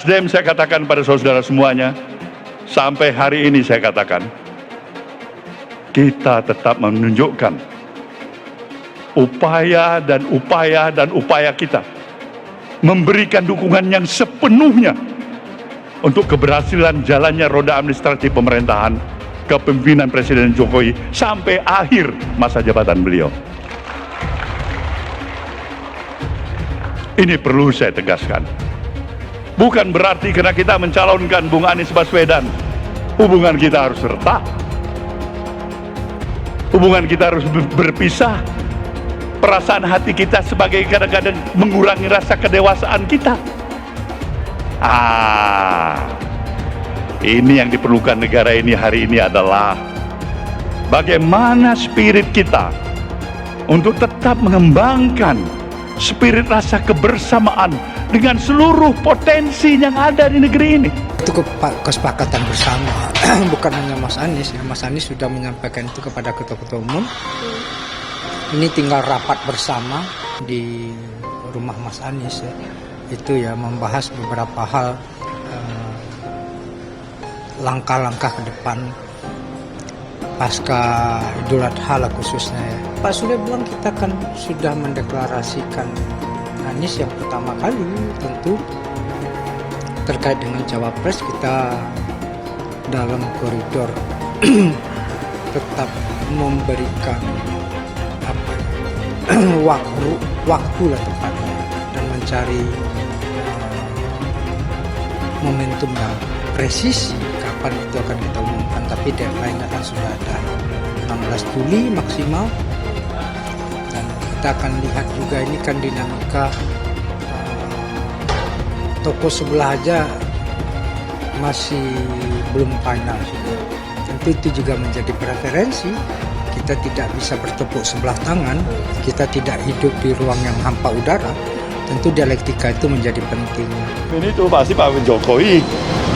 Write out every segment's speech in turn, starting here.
Nasdem, saya katakan pada saudara semuanya, sampai hari ini saya katakan, kita tetap menunjukkan upaya kita memberikan dukungan yang sepenuhnya untuk keberhasilan jalannya roda administratif pemerintahan kepemimpinan Presiden Jokowi sampai akhir masa jabatan beliau. Ini perlu saya tegaskan. Bukan berarti karena kita mencalonkan Bung Anies Baswedan, hubungan kita harus retak. Hubungan kita harus berpisah. Perasaan hati kita sebagai kadang-kadang mengurangi rasa kedewasaan kita. Ini yang diperlukan negara ini hari ini adalah bagaimana spirit kita untuk tetap mengembangkan spirit rasa kebersamaan dengan seluruh potensi yang ada di negeri ini. Itu kesepakatan bersama, bukan hanya Mas Anies. Ya. Mas Anies sudah menyampaikan itu kepada ketua-ketua umum. Ini tinggal rapat bersama di rumah Mas Anies. Ya. Itu ya membahas beberapa hal, langkah-langkah ke depan pasca Idul Adha lah khususnya. Ya. Pak Surya bilang kita kan sudah mendeklarasikan Anies yang pertama kali, tentu terkait dengan cawapres kita dalam koridor tetap memberikan waktu lah tepatnya dan mencari momentum yang presisi kapan itu akan kita umumkan, tapi deadline-nya kan sudah ada 16 Juli maksimal. Kita akan lihat juga ini kan dinamika toko sebelah aja masih belum final. Tentu itu juga menjadi preferensi. Kita tidak bisa bertepuk sebelah tangan, kita tidak hidup di ruang yang hampa udara. Tentu dialektika itu menjadi penting. Ini tuh pasti Pak Jokowi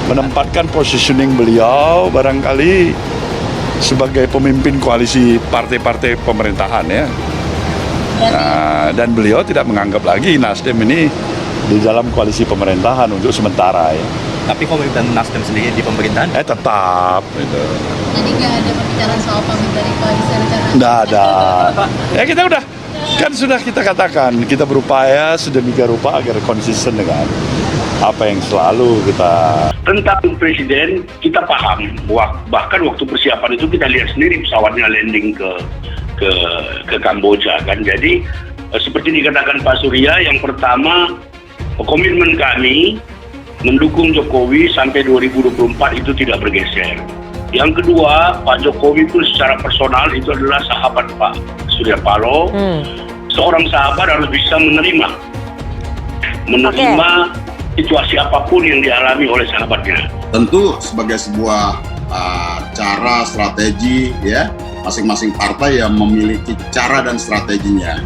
menempatkan positioning beliau barangkali sebagai pemimpin koalisi partai-partai pemerintahan ya. Dan beliau tidak menganggap lagi Nasdem ini di dalam koalisi pemerintahan untuk sementara ya. Tapi komitmen Nasdem sendiri di pemerintahan? Tetap gitu. Jadi nggak ada pembicaraan soal pamit dari koalisi rencana? Nggak ada. Ya kita udah, kan sudah kita katakan, kita berupaya sedemikian rupa agar konsisten dengan apa yang selalu kita. Tentang Presiden, kita paham, bahkan waktu persiapan itu kita lihat sendiri pesawatnya landing ke Kamboja kan. Jadi seperti dikatakan Pak Surya, yang pertama komitmen kami mendukung Jokowi sampai 2024 itu tidak bergeser. Yang kedua, Pak Jokowi pun secara personal itu adalah sahabat Pak Surya Paloh. Seorang sahabat harus bisa menerima situasi apapun yang dialami oleh sahabatnya. Tentu sebagai sebuah cara strategi ya, masing-masing partai yang memiliki cara dan strateginya.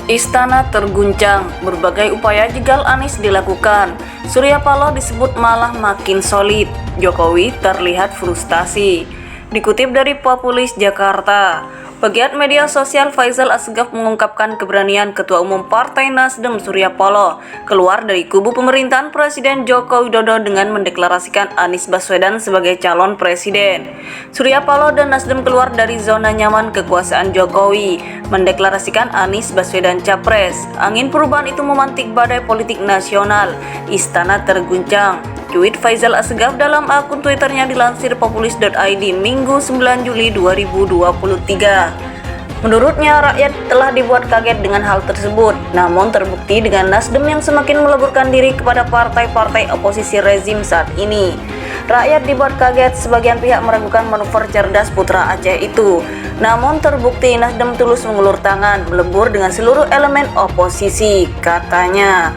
Istana terguncang, berbagai upaya jegal Anies dilakukan. Surya Paloh disebut malah makin solid. Jokowi terlihat frustasi. Dikutip dari Populis Jakarta, pegiat media sosial Faisal Asgaf mengungkapkan keberanian Ketua Umum Partai Nasdem Surya Paloh keluar dari kubu pemerintahan Presiden Joko Widodo dengan mendeklarasikan Anies Baswedan sebagai calon presiden. Surya Paloh dan Nasdem keluar dari zona nyaman kekuasaan Jokowi, mendeklarasikan Anies Baswedan capres. Angin perubahan itu memantik badai politik nasional. Istana terguncang. Tweet Faisal Asgaf dalam akun Twitternya dilansir populis.id Minggu 9 Juli 2023. Menurutnya, rakyat telah dibuat kaget dengan hal tersebut, namun terbukti dengan Nasdem yang semakin meleburkan diri kepada partai-partai oposisi rezim saat ini. Rakyat dibuat kaget, sebagian pihak meragukan manuver cerdas putra Aceh itu. Namun terbukti Nasdem tulus mengulur tangan, melebur dengan seluruh elemen oposisi, katanya.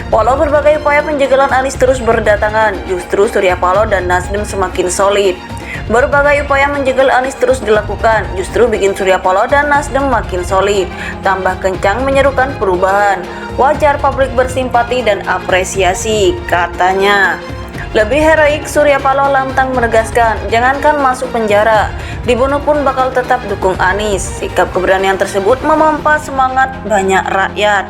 Walau berbagai upaya penjagalan Anies terus berdatangan, justru Surya Paloh dan Nasdem semakin solid. Berbagai upaya menjegal Anies terus dilakukan, justru bikin Surya Paloh dan Nasdem makin solid. Tambah kencang menyerukan perubahan. Wajar publik bersimpati dan apresiasi, katanya. Lebih heroik, Surya Paloh lantang menegaskan, jangankan masuk penjara, dibunuh pun bakal tetap dukung Anies. Sikap keberanian tersebut memompa semangat banyak rakyat.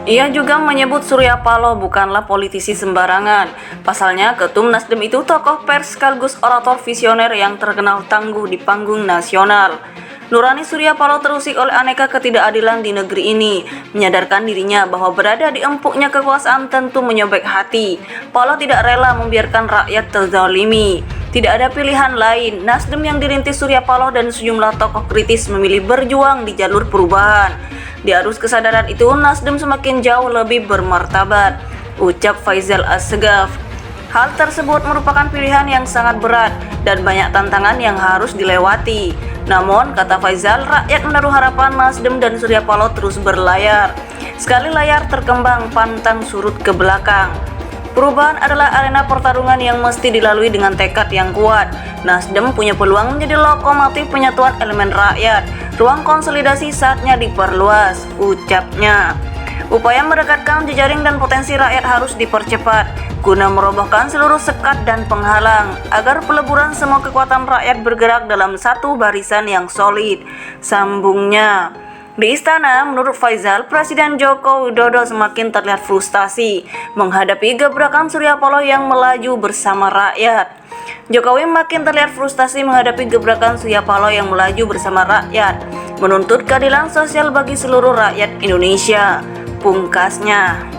Ia juga menyebut Surya Paloh bukanlah politisi sembarangan. Pasalnya, Ketum Nasdem itu tokoh pers sekaligus orator visioner yang terkenal tangguh di panggung nasional. Nurani Surya Paloh terusik oleh aneka ketidakadilan di negeri ini, menyadarkan dirinya bahwa berada di empuknya kekuasaan tentu menyobek hati. Paloh tidak rela membiarkan rakyat terzalimi. Tidak ada pilihan lain, Nasdem yang dirintis Surya Paloh dan sejumlah tokoh kritis memilih berjuang di jalur perubahan. Di arus kesadaran itu, Nasdem semakin jauh lebih bermartabat, ucap Faisal Assegaf. Hal tersebut merupakan pilihan yang sangat berat dan banyak tantangan yang harus dilewati. Namun, kata Faisal, rakyat menaruh harapan Nasdem dan Surya Paloh terus berlayar. Sekali layar terkembang, pantang surut ke belakang. Perubahan adalah arena pertarungan yang mesti dilalui dengan tekad yang kuat. Nasdem punya peluang menjadi lokomotif penyatuan elemen rakyat. Ruang konsolidasi saatnya diperluas, ucapnya. Upaya mendekatkan jejaring dan potensi rakyat harus dipercepat guna merobohkan seluruh sekat dan penghalang agar peleburan semua kekuatan rakyat bergerak dalam satu barisan yang solid, sambungnya. Di istana, menurut Faisal, Presiden Joko Widodo semakin terlihat frustasi menghadapi gebrakan Surya Paloh yang melaju bersama rakyat. Jokowi makin terlihat frustasi menghadapi gebrakan Surya Paloh yang melaju bersama rakyat, menuntut keadilan sosial bagi seluruh rakyat Indonesia. Pungkasnya,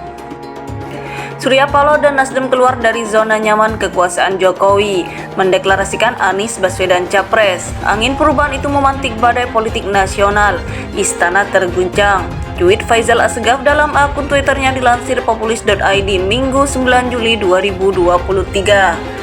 Surya Paloh dan Nasdem keluar dari zona nyaman kekuasaan Jokowi, mendeklarasikan Anies Baswedan Capres. Angin perubahan itu memantik badai politik nasional. Istana terguncang. Tweet Faisal Assegaf dalam akun Twitternya dilansir populis.id Minggu 9 Juli 2023.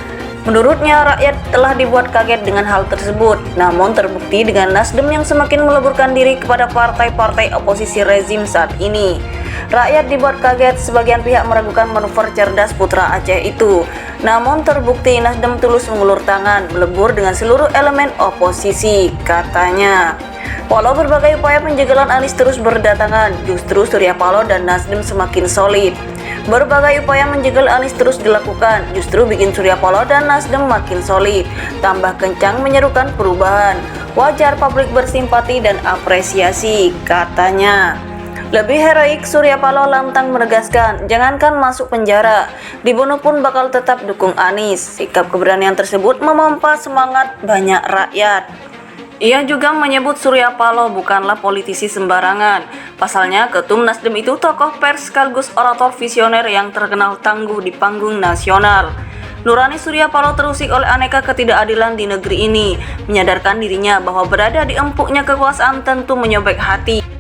Menurutnya, rakyat telah dibuat kaget dengan hal tersebut, namun terbukti dengan Nasdem yang semakin meleburkan diri kepada partai-partai oposisi rezim saat ini. Rakyat dibuat kaget, sebagian pihak meragukan manuver cerdas putra Aceh itu. Namun terbukti Nasdem tulus mengulur tangan, melebur dengan seluruh elemen oposisi, katanya. Walau berbagai upaya penjagalan Anies terus berdatangan, justru Surya Paloh dan Nasdem semakin solid. Berbagai upaya menjegal Anies terus dilakukan, justru bikin Surya Paloh dan Nasdem makin solid, tambah kencang menyerukan perubahan. Wajar publik bersimpati dan apresiasi, katanya. Lebih heroik, Surya Paloh lantang menegaskan, jangankan masuk penjara, dibunuh pun bakal tetap dukung Anies. Sikap keberanian tersebut memompa semangat banyak rakyat. Ia juga menyebut Surya Paloh bukanlah politisi sembarangan. Pasalnya, Ketum Nasdem itu tokoh pers sekaligus orator visioner yang terkenal tangguh di panggung nasional. Nurani Surya Paloh terusik oleh aneka ketidakadilan di negeri ini, menyadarkan dirinya bahwa berada di empuknya kekuasaan tentu menyobek hati.